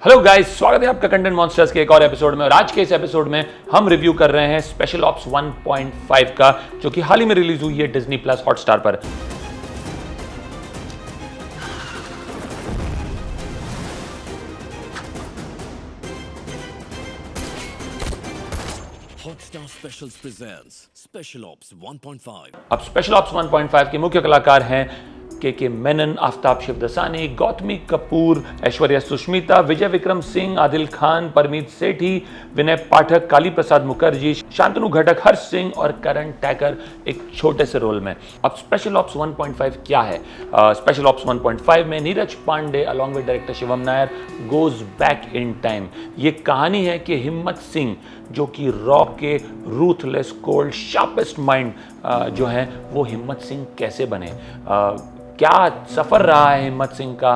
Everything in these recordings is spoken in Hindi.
हेलो गाइस, स्वागत है आपका कंटेंट मॉन्स्टर्स के एक और एपिसोड में। और आज के इस एपिसोड में हम रिव्यू कर रहे हैं स्पेशल ऑप्स 1.5 का, जो कि हाल ही में रिलीज हुई है डिज्नी प्लस हॉटस्टार पर। Hotstar Specials presents Special Ops 1.5। अब स्पेशल ऑप्स 1.5 के मुख्य कलाकार हैं के मेनन, आफ्ताब शिवदसानी, गौतमी कपूर, ऐश्वर्या सुष्मिता, विजय विक्रम सिंह, आदिल खान, परमीत सेठी, विनय पाठक, काली प्रसाद मुखर्जी, शांतनु घटक, हर्ष सिंह और करण टैकर एक छोटे से रोल में। अब स्पेशल ऑप्स 1.5 क्या है? स्पेशल ऑप्स 1.5 में Neeraj Pandey along with director Shivam Nair goes back in time. ये कहानी है कि हिम्मत सिंह, जो कि रॉ के रूथलेस कोल्ड शार्पेस्ट माइंड जो है, वो हिम्मत सिंह कैसे बने, क्या सफ़र रहा है हिम्मत सिंह का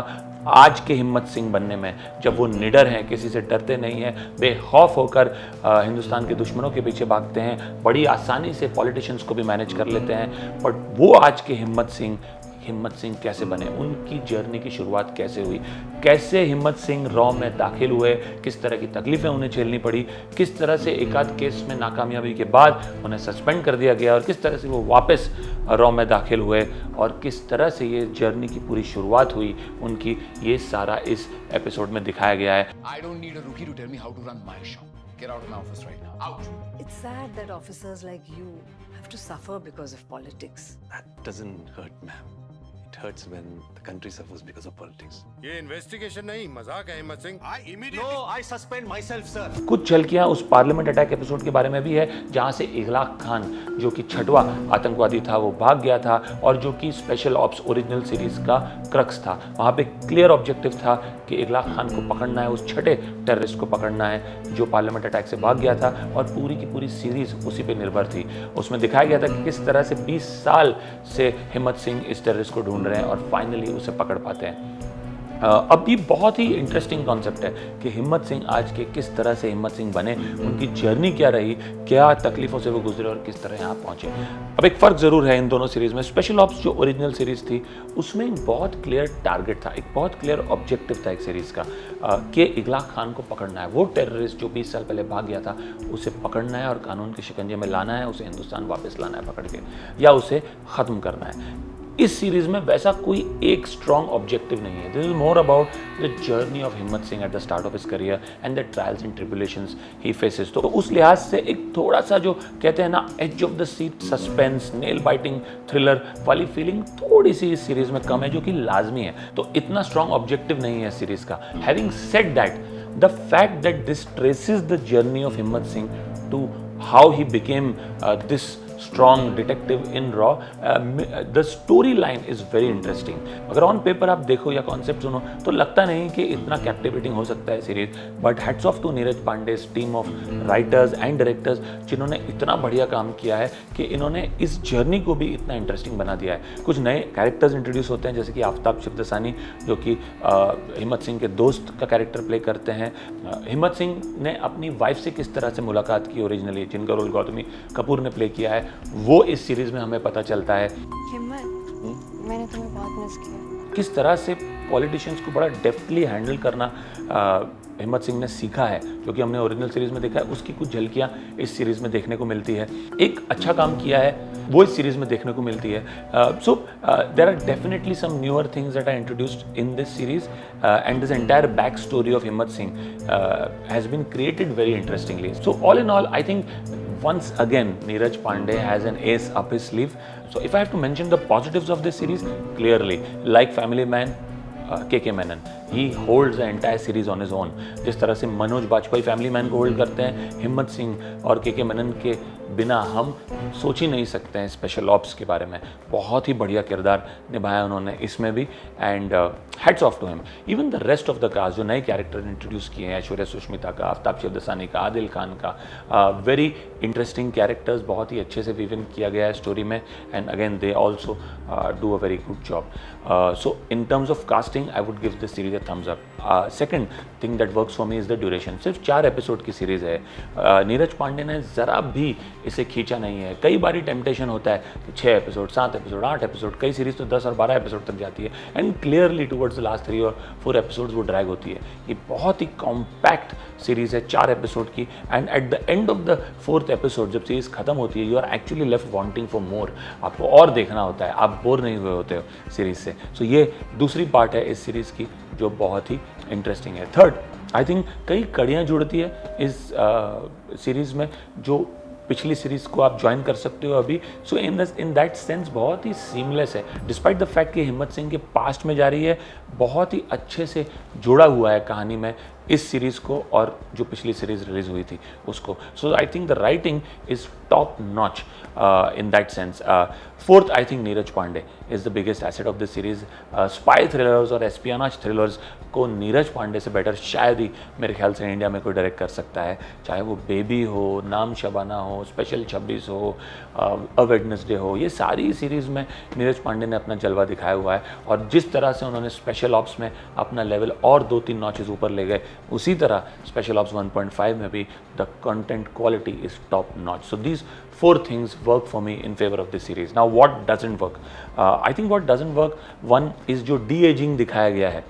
आज के हिम्मत सिंह बनने में, जब वो निडर हैं, किसी से डरते नहीं हैं, बेखौफ होकर हिंदुस्तान के दुश्मनों के पीछे भागते हैं, बड़ी आसानी से पॉलिटिशियंस को भी मैनेज कर लेते हैं। बट वो आज के हिम्मत सिंह कैसे बने, उनकी जर्नी की शुरुआत कैसे हुई, कैसे हिम्मत सिंह रॉ में दाखिल हुए, किस तरह की तकलीफें उन्हें झेलनी पड़ी, किस तरह से एक आध केस में नाकामयाबी के बाद उन्हें सस्पेंड कर दिया गया और किस तरह से वो वापस रॉ में दाखिल हुए और किस तरह से ये जर्नी की पूरी शुरुआत हुई उनकी, ये सारा इस एपिसोड में दिखाया गया है। I don't need a rookie to tell me how to run my shop. Get out of my office right now. Out. It's sad that officers like you have to suffer because of politics. That doesn't hurt, ma'am. It hurts when the country suffers because of politics. ये इन्वेस्टिगेशन नहीं, मजाक है हिम्मत Singh. No, I suspend myself, sir. कुछ झलकियां उस पार्लियामेंट अटैक एपिसोड के बारे में भी है, जहां से इगलाक खान, जो कि छठवां आतंकवादी था, वो भाग गया था और जो कि स्पेशल ऑप्स ओरिजिनल सीरीज का क्रक्स था। वहां पे क्लियर ऑब्जेक्टिव था कि इगलाक खान को पकड़ना है, उस छठे टेररिस्ट को पकड़ना है जो पार्लियामेंट अटैक से भाग गया था, और पूरी की पूरी सीरीज उसी पे निर्भर थी। उसमें दिखाया गया था कि किस तरह से 20 साल से हिम्मत सिंह इस टेररिस्ट को ढूंढ रहे हैं और फाइनली उसे पकड़ पाते हैं। अब ये बहुत ही इंटरेस्टिंग कॉन्सेप्ट है कि हिम्मत सिंह आज के किस तरह से हिम्मत सिंह बने, उनकी जर्नी क्या रही, क्या तकलीफों से वो गुजरे और किस तरह यहाँ पहुँचे। अब एक फ़र्क ज़रूर है इन दोनों सीरीज़ में। स्पेशल ऑप्स जो ओरिजिनल सीरीज़ थी उसमें एक बहुत क्लियर टारगेट था, एक बहुत क्लियर ऑब्जेक्टिव था एक सीरीज़ का, कि इगलाक खान को पकड़ना है। वो टेररिस्ट जो 20 साल पहले भाग गया था, उसे पकड़ना है और कानून के शिकंजे में लाना है, उसे हिंदुस्तान वापस लाना है पकड़ के, या उसे ख़त्म करना है। इस सीरीज में वैसा कोई एक स्ट्रॉन्ग ऑब्जेक्टिव नहीं है। This is more about the journey of Himmat Singh at the start of his career and the trials and tribulations he faces. तो उस लिहाज से एक थोड़ा सा जो कहते हैं ना, edge of the seat suspense, nail biting thriller वाली फीलिंग थोड़ी सी इस सीरीज में कम है, जो कि लाजमी है। तो इतना स्ट्रॉन्ग ऑब्जेक्टिव नहीं है सीरीज का। Having said that, the fact that this traces the journey of Himmat Singh to how he became this strong detective in Raw, the storyline is very interesting. अगर ऑन पेपर आप देखो या कॉन्सेप्ट सुनो तो लगता नहीं कि इतना कैप्टिवेटिंग हो सकता है series, but hats off to Neeraj Pandey, team of writers and directors, जिन्होंने इतना बढ़िया काम किया है कि इन्होंने इस जर्नी को भी इतना इंटरेस्टिंग बना दिया है। कुछ नए कैरेक्टर्स इंट्रोड्यूस होते हैं, जैसे कि आफ्ताब शिवदसानी, जो कि हिम्मत सिंह के दोस्त का कैरेक्टर प्ले करते हैं। हिम्मत सिंह ने अपनी वाइफ से किस तरह से मुलाकात की ओरिजिनली, जिनका रोल गौतमी कपूर ने प्ले किया है, वो इस सीरीज में हमें पता चलता है। हिम्मत, मैंने तुम्हें बहुत मिस किया। किस तरह से पॉलिटिशियंस को बड़ा डेफ्टली हैंडल करना हिम्मत सिंह ने सीखा है, जो कि हमने ओरिजिनल सीरीज में देखा है, उसकी कुछ झलकियाँ इस सीरीज में देखने को मिलती है। एक अच्छा काम किया है वो इस सीरीज में देखने को मिलती है। So there are definitely some newer things that are introduced in this series and this entire back story of Himmat Singh has been created very interestingly. So all in all, I think once again Neeraj Pandey has an ace up his sleeve. So if I have to mention the positives of this series, clearly, like Family Man, के मेनन, ही holds the entire series on his own. जिस तरह से मनोज बाजपेयी फैमिली मैन को होल्ड करते हैं, हिम्मत सिंह और के मेनन के बिना हम सोच ही नहीं सकते हैं स्पेशल ऑप्स के बारे में। बहुत ही बढ़िया किरदार निभाया उन्होंने इसमें भी, and hats off to him. Even the rest of the cast, जो नए कैरेक्टर इंट्रोड्यूस किए हैं, ऐश्वर्या सुष्मिता का, आफ्ताब शिवदसानी का, आदिल खान का, वेरी इंटरेस्टिंग कैरेक्टर्स, बहुत ही अच्छे से विवन किया गया है स्टोरी में, and again they also do a very good job. So in terms of casting, I would give this series a thumbs up. Second thing that works for me is the duration. सिर्फ 4 एपिसोड की सीरीज़ है. नीरज पांडे ने ज़रा भी इसे खींचा नहीं है. कई बारी टेम्पटेशन होता है कि 6 एपिसोड, 7 एपिसोड, 8 एपिसोड, कई सीरीज़ तो 10 और 12 एपिसोड तक जाती है and clearly towards the last 3 और 4 एपिसोड्स वो ड्रैग होती है. ये बहुत ही कॉम्पैक्ट सीरीज़ है 4 एपिसोड की and at the end of the 4th episode जब सीरीज़ खत्म होती है you are actually left wanting for more. आपको और देखना होता है, आप बोर नहीं हुए होते हो सीरीज़ से. सो ये दूसरी पार्ट है इस सीरीज़ की जो बहुत ही इंटरेस्टिंग है. थर्ड, आई थिंक कई कड़ियाँ जुड़ती है इस सीरीज़ में जो पिछली सीरीज़ को आप ज्वाइन कर सकते हो अभी. सो इन दैट सेंस बहुत ही सीमलेस है. डिस्पाइट द फैक्ट कि हिम्मत सिंह के पास्ट में जा रही है, बहुत ही अच्छे से जोड़ा हुआ है कहानी में इस सीरीज़ को और जो पिछली सीरीज़ रिलीज़ हुई थी उसको. So I think the writing is top notch in that sense. Fourth, I think Neeraj Pandey is the biggest asset of this series. Spy thrillers और espionage thrillers को नीरज पांडे से बेटर शायद ही मेरे ख्याल से इंडिया में कोई डायरेक्ट कर सकता है. चाहे वो बेबी हो, नाम शबाना हो, स्पेशल 26 हो, अ वेडनेसडे हो, ये सारी सीरीज़ में नीरज पांडे ने अपना जलवा दिखाया हुआ है. और जिस तरह से उन्होंने स्पेशल ऑप्स में अपना लेवल और 2-3 नॉचेस ऊपर ले गए, उसी तरह स्पेशल ऑप्स 1.5 में भी the content quality is top notch. So these 4 things work for me in favor of this series. Now what doesn't work? I think what doesn't work, one is जो de-aging दिखाया गया है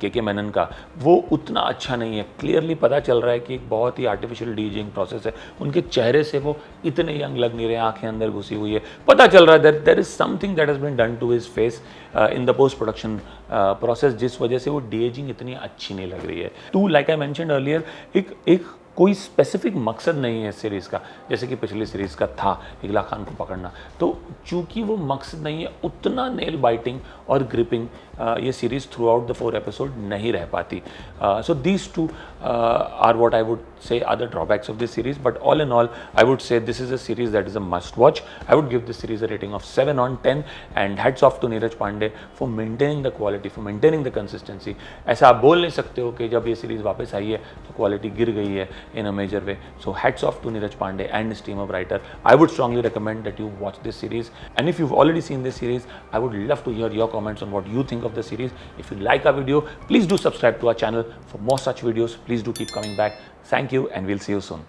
के मेनन का, वो उतना अच्छा नहीं है. क्लियरली पता चल रहा है कि एक बहुत ही आर्टिफिशियल डी-एजिंग प्रोसेस है. उनके चेहरे से वो इतने यंग लग नहीं रहे, आंखें अंदर घुसी हुई है. पता चल रहा है that there is something that has been done to his face in the post production process, जिस वजह से वो डी-एजिंग इतनी अच्छी नहीं लग रही है. 2, लाइक आई मैंशनड अर्लियर, एक कोई स्पेसिफिक मकसद नहीं है इस सीरीज़ का, जैसे कि पिछली सीरीज़ का था इगला खान को पकड़ना. तो चूंकि वो मकसद नहीं है, उतना नेल बाइटिंग और ग्रिपिंग ये series throughout the 4 episode नहीं रह पाती. So these 2 are what I would say other drawbacks of this series, but all in all I would say this is a series that is a must watch. I would give this series a rating of 7 on 10 and hats off to Neeraj Pandey for maintaining the quality, for maintaining the consistency. ऐसा आप बोल नहीं सकते हो कि जब ये सीरीज़ वापस आई है तो क्वालिटी गिर गई है in a major way. So hats off to Neeraj Pandey and his team of writer. I would strongly recommend that you watch this series, and if you've already seen this series, I would love to hear your comments on what you think of the series. If you like our video, please do subscribe to our channel for more such videos. Please do keep coming back. Thank you and we'll see you soon.